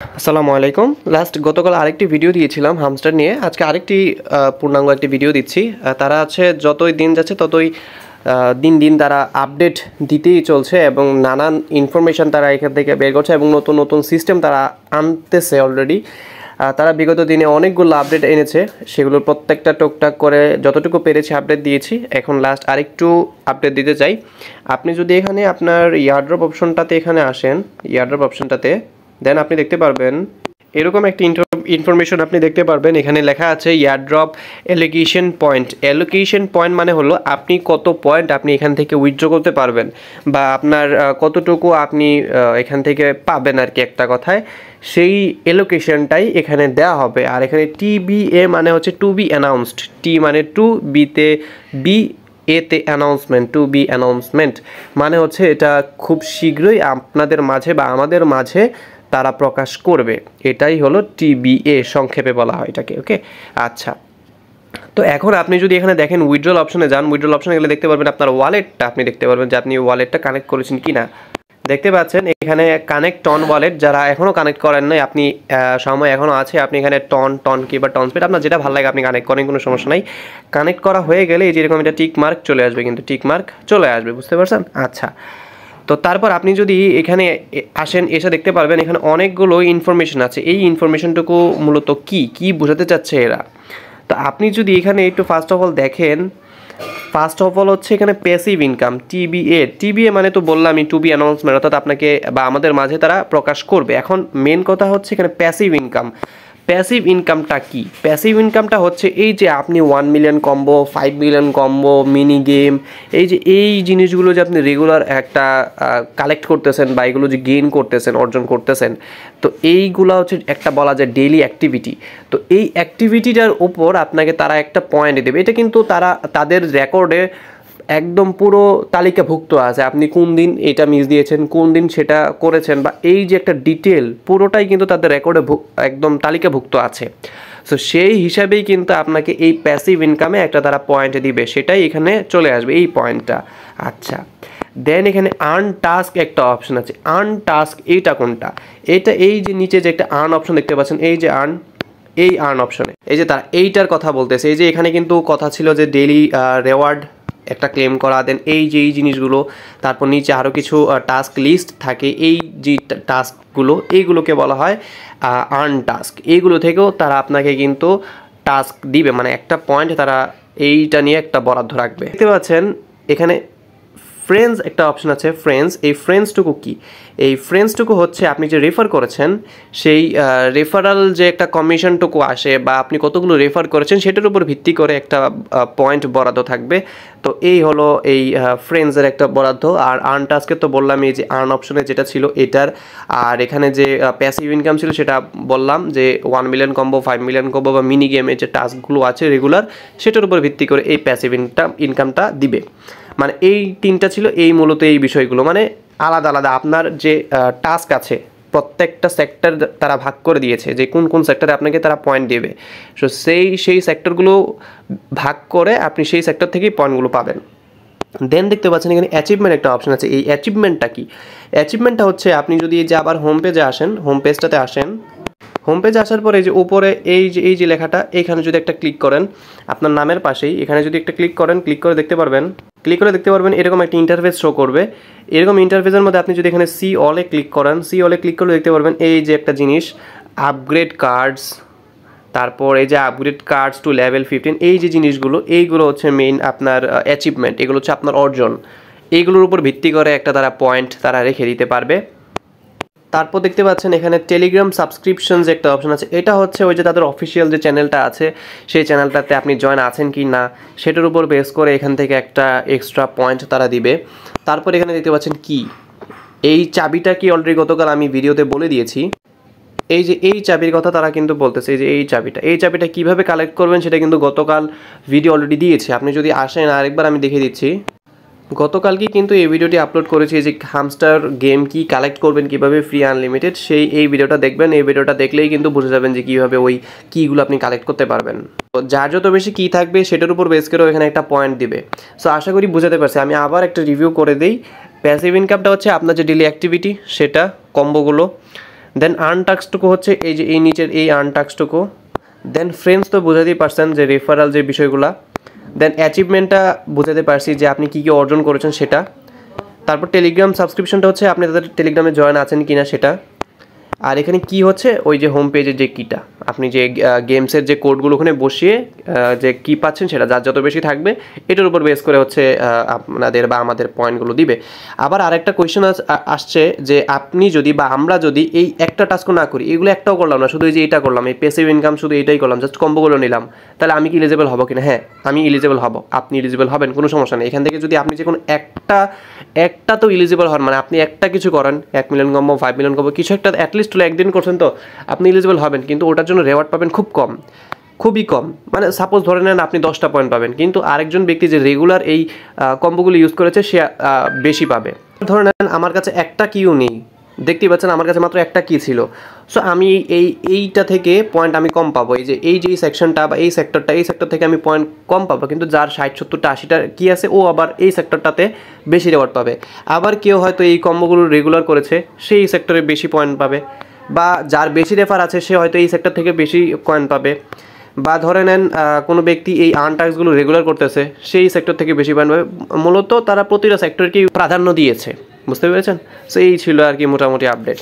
আসসালামু আলাইকুম। গতকাল আরেকটি ভিডিও দিয়েছিলাম হামস্টার নিয়ে। আজকে আরেকটি পূর্ণাঙ্গ একটি ভিডিও দিচ্ছি। তারা যতই দিন যাচ্ছে ততই দিন দিন তারা আপডেট দিতেই চলছে এবং নানান ইনফরমেশন তারা এখান থেকে বের করছে এবং নতুন নতুন সিস্টেম তারা আনতেছে অলরেডি। তারা বিগত দিনে অনেকগুলো আপডেট এনেছে, সেগুলোর প্রত্যেকটা টুকটাক করে যতটুকু পেরেছি আপডেট দিয়েছি। এখন আরেকটু আপডেট দিতে চাই। আপনি যদি এখানে আপনার ইয়ারড্রপ অপশনটাতে আসেন, ইয়ারড্রপ অপশনটাতে দেন আপনি দেখতে পারবেন এরকম একটি ইনফরমেশন আপনি দেখতে পারবেন। এখানে লেখা আছে airdrop allocation point. Allocation point মানে হলো আপনি কত পয়েন্ট আপনি এখান থেকে উইথড্র করতে পারবেন বা আপনার কতটুকু আপনি এখান থেকে পাবেন আর কি, একটা কথায় সেই অ্যালোকেশনটাই এখানে দেওয়া হবে। আর এখানে TBA মানে হচ্ছে টু বি অ্যানাউন্সড, টি মানে টু, বিতে বি, এতে অ্যানাউন্সমেন্ট, টু বি অ্যানাউন্সমেন্ট মানে হচ্ছে এটা খুব শীঘ্রই আপনাদের মাঝে বা আমাদের মাঝে তারা প্রকাশ করবে। এটাই হলো TBA, সংক্ষেপে বলা হয় এটাকে। ওকে, আচ্ছা। তো এখন আপনি যদি এখানে দেখেন উইথড্রল অপশনে যান, উইথড্রল অপশনে গেলে দেখতে পারবেন আপনার ওয়ালেটটা, আপনি দেখতে পারবেন যে আপনি ওয়ালেটটা কানেক্ট করেছেন কিনা। দেখতে পাচ্ছেন এখানে কানেক্ট টন ওয়ালেট। যারা এখনও কানেক্ট করেন নাই, আপনি সময় এখনও আছে, আপনি এখানে টন কি বা টন স্পিড আপনার যেটা ভালো লাগে আপনি কানেক্ট করেন, কোনো সমস্যা নাই। কানেক্ট করা হয়ে গেলে এই যেরকম এটা টিক মার্ক চলে আসবে, কিন্তু টিক মার্ক চলে আসবে, বুঝতে পারছেন? আচ্ছা, তো তারপর আপনি যদি এখানে এসে দেখতে পারবেন এখানে অনেকগুলো ইনফরমেশন আছে। এই ইনফরমেশনটুকু মূলত কি বোঝাতে চাচ্ছে এরা। তো আপনি যদি এখানে একটু ফার্স্ট অফ অল হচ্ছে এখানে প্যাসিভ ইনকাম, TBA মানে তো বললামই টু বি অ্যানাউন্সমেন্ট, অর্থাৎ আপনাকে বা আমাদের মাঝে তারা প্রকাশ করবে। এখন মেন কথা হচ্ছে এখানে প্যাসিভ ইনকামটা কি? প্যাসিভ ইনকামটা হচ্ছে এই যে আপনি 1 million combo, 5 million combo, mini game, এই জিনিসগুলো যে আপনি রেগুলার একটা কালেক্ট করতেছেন বা এগুলো যে গেইন করতেছেন, অর্জন করতেছেন, তো এইগুলো হচ্ছে একটা বলা যায় ডেইলি অ্যাক্টিভিটি। তো এই অ্যাক্টিভিটিটার উপর আপনাকে তারা একটা পয়েন্ট দেবে। এটা কিন্তু তাদের রেকর্ডে একদম পুরো তালিকাভুক্ত আছে, আপনি কোন দিন এটা মিস দিয়েছেন, কোন দিন সেটা করেছেন, বা এই যে একটা ডিটেল পুরোটাই কিন্তু তাদের রেকর্ডে একদম তালিকাভুক্ত আছে। সো সেই হিসাবেই কিন্তু আপনাকে এই প্যাসিভ ইনকামে একটা তারা পয়েন্ট দিবে, সেটাই এখানে চলে আসবে এই পয়েন্টটা। আচ্ছা, দেন এখানে আর্ন টাস্ক একটা অপশন আছে। আর্ন টাস্ক এইটা কোনটা? এই যে নিচে যে একটা আর্ন অপশন দেখতে পাচ্ছেন, এই যে আর্ন অপশনে এই যে তারা এইটার কথা বলতেছে। এই যে এখানে কিন্তু কথা ছিল যে ডেইলি রেওয়ার্ড একটা ক্লেম করা, দেন এই জিনিসগুলো, তারপর নিচে আরও কিছু টাস্ক লিস্ট থাকে। এই যে এইগুলোকে বলা হয় আর্ন টাস্ক। এইগুলো থেকেও তারা আপনাকে কিন্তু টাস্ক দিবে, মানে একটা পয়েন্ট তারা এইটা নিয়ে একটা বরাদ্দ রাখবে। দেখতে পাচ্ছেন এখানে ফ্রেন্ডস একটা অপশন আছে, এই ফ্রেন্ডসটুকু কি? এই ফ্রেন্ডসটুকু হচ্ছে আপনি যে রেফার করেছেন সেই রেফারাল যে একটা কমিশনটুকু আসে বা আপনি কতগুলো রেফার করেছেন সেটার উপর ভিত্তি করে একটা পয়েন্ট বরাদ্দ থাকবে। তো এই হলো এই ফ্রেন্ডসের একটা বরাদ্দ। আর আর্ন টাস্কে তো বললাম এই যে আর্ন অপশনে যেটা ছিল এটার, আর এখানে যে প্যাসিভ ইনকাম ছিল সেটা বললাম যে 1 মিলিয়ন কম্বো, 5 মিলিয়ন কম্বো বা মিনি গেমে যে টাস্কগুলো আছে রেগুলার, সেটার উপর ভিত্তি করে এই প্যাসিভ ইনকামটা দিবে। মানে এই তিনটা ছিল এই মূলত এই বিষয়গুলো, মানে আলাদা আলাদা আপনার যে টাস্ক আছে প্রত্যেকটা সেক্টর তারা ভাগ করে দিয়েছে যে কোন কোন সেক্টরে আপনাকে তারা পয়েন্ট দেবে। সো সেই সেক্টরগুলো ভাগ করে আপনি সেই সেক্টর থেকেই পয়েন্টগুলো পাবেন। দেন দেখতে পাচ্ছেন এখানে অ্যাচিভমেন্ট একটা অপশন আছে। এই অ্যাচিভমেন্টটা কি? অ্যাচিভমেন্টটা হচ্ছে আপনি যদি যে আবার হোম পেজে আসেন, হোম পেজটাতে আসেন, হোম পেজে আসার পরে যে উপরে এই যে লেখাটা, এইখানে যদি একটা ক্লিক করেন আপনার নামের পাশেই, এখানে যদি একটা ক্লিক করে দেখতে পারবেন এরকম একটা ইন্টারফেস শো করবে। এরকম ইন্টারফেসের মধ্যে আপনি যদি এখানে সি অলে ক্লিক করলে দেখতে পারবেন এই যে একটা জিনিস আপগ্রেড কার্ডস, তারপর এই যে আপগ্রেড কার্ডস টু লেভেল 15, এই যে জিনিসগুলো, এইগুলো হচ্ছে মেইন আপনার অ্যাচিভমেন্ট, এগুলো হচ্ছে আপনার অর্জন। এইগুলোর উপর ভিত্তি করে একটা তারা পয়েন্ট তারা রেখে দিতে পারবে। তারপর দেখতে পাচ্ছেন এখানে টেলিগ্রাম সাবস্ক্রিপশনস একটা অপশন আছে। এটা হচ্ছে ওই যে তাদের অফিসিয়াল যে চ্যানেলটা আছে সেই চ্যানেলটাতে আপনি জয়েন আছেন কি না সেটার উপর বেস করে এখান থেকে একটা এক্সট্রা পয়েন্ট তারা দিবে। তারপর এখানে দেখতে পাচ্ছেন কি, এই চাবিটা কি অলরেডি গতকাল আমি ভিডিওতে বলে দিয়েছি। এই যে এই চাবির কথা তারা কিন্তু বলতেছে, এই যে এই চাবিটা কীভাবে কালেক্ট করবেন সেটা কিন্তু গতকাল ভিডিও অলরেডি দিয়েছে। আপনি যদি আসেন আরেকবার আমি দেখিয়ে দিচ্ছি। গতকালকে কিন্তু এই ভিডিওটি আপলোড করেছি যে হামস্টার গেম কি কালেক্ট করবেন কিভাবে ফ্রি আনলিমিটেড, এই ভিডিওটা দেখবেন। এই ভিডিওটা দেখলেই কিন্তু বুঝে যাবেন যে কীভাবে ওই কিগুলো আপনি কালেক্ট করতে পারবেন। তো যার যত বেশি কি থাকবে সেটার উপর বেস করেও এখানে একটা পয়েন্ট দিবে। সো আশা করি বুঝাতে পারছি। আমি আবার একটা রিভিউ করে দিই। প্যাসিভ ইনকামটা হচ্ছে আপনার যে ডেইলি অ্যাক্টিভিটি সেটা, কম্বোগুলো, দেন আনটাক্সটুকু হচ্ছে এই যে এই নিচের এই আনটাক্সটুকু। দেন ফ্রেন্ডস তো বোঝাতেই পারছেন যে রেফারাল যে বিষয়গুলো। দেন অ্যাচিভমেন্টটা বোঝাতে পারছি যে আপনি কী কী অর্জন করেছেন সেটা। তারপর টেলিগ্রাম সাবস্ক্রিপশনটা হচ্ছে আপনি তাদের টেলিগ্রামে জয়েন আছেন কি না সেটা। আর এখানে কি হচ্ছে ওই যে হোম পেজের যে কিটা আপনি যে গেমসের যে কোডগুলো ওখানে বসিয়ে যে কি পাচ্ছেন সেটা যার যত বেশি থাকবে এটার উপর বেস করে হচ্ছে আপনাদের বা আমাদের পয়েন্টগুলো দিবে। আবার আরেকটা কোয়েশ্চেন আসছে যে আপনি যদি বা আমরা যদি এই একটা টাস্কও না করি, এগুলো একটাও করলাম না, শুধু এই যে এটা করলাম, এই প্যাসিভ ইনকাম শুধু এটাই করলাম, জাস্ট কম্বোগুলো নিলাম, তাহলে আমি কি এলিজিবল হব কিনা? হ্যাঁ, আমি এলিজিবল হব, আপনি এলিজিবল হবেন, কোনো সমস্যা নেই। এখান থেকে যদি আপনি যে কোনো একটা তো এলিজিবল হন, মানে আপনি একটা কিছু করেন, 1 মিলিয়ন কম্বো, 5 মিলিয়ন কম্বো, কিছু একটা অ্যাটলিস্ট হলো একদিন করছেন, তো আপনি এলিজিবল হবেন, কিন্তু ওটার জন্য রেওয়ার্ড পাবেন খুব কম, খুবই কম। মানে সাপোজ ধরে নেন আপনি 10টা পয়েন্ট পাবেন, কিন্তু আরেকজন ব্যক্তি যে রেগুলার এই কম্বোগুলো ইউজ করেছে সে বেশি পাবে। ধরে নেন আমার কাছে একটা কিও নেই, দেখতেই পাচ্ছেন আমার কাছে মাত্র একটা কি ছিল, সো আমি এইটা থেকে পয়েন্ট আমি কম পাবো। এই যে সেকশনটা বা এই সেক্টর থেকে আমি পয়েন্ট কম পাবো, কিন্তু যার 60, 70টা 80টা কি আছে ও আবার এই সেক্টরটাতে বেশি রেওয়ার্ড পাবে। আবার কেউ হয়তো এই কম্বোগুলো রেগুলার করেছে, সেই সেক্টরে বেশি পয়েন্ট পাবে, বা যার বেশি রেফার আছে সে হয়তো এই সেক্টর থেকে বেশি কয়েন পাবে। বা ধরে নেন কোনো ব্যক্তি এই আনটাস্কগুলো রেগুলার করতেছে, সেই সেক্টর থেকে বেশি পয়েন্ট পাবে। মূলত তারা প্রতিটা সেক্টরকেই প্রাধান্য দিয়েছে, বুঝতে পেরেছেন? সো এই ছিল আর কি মোটামুটি আপডেট।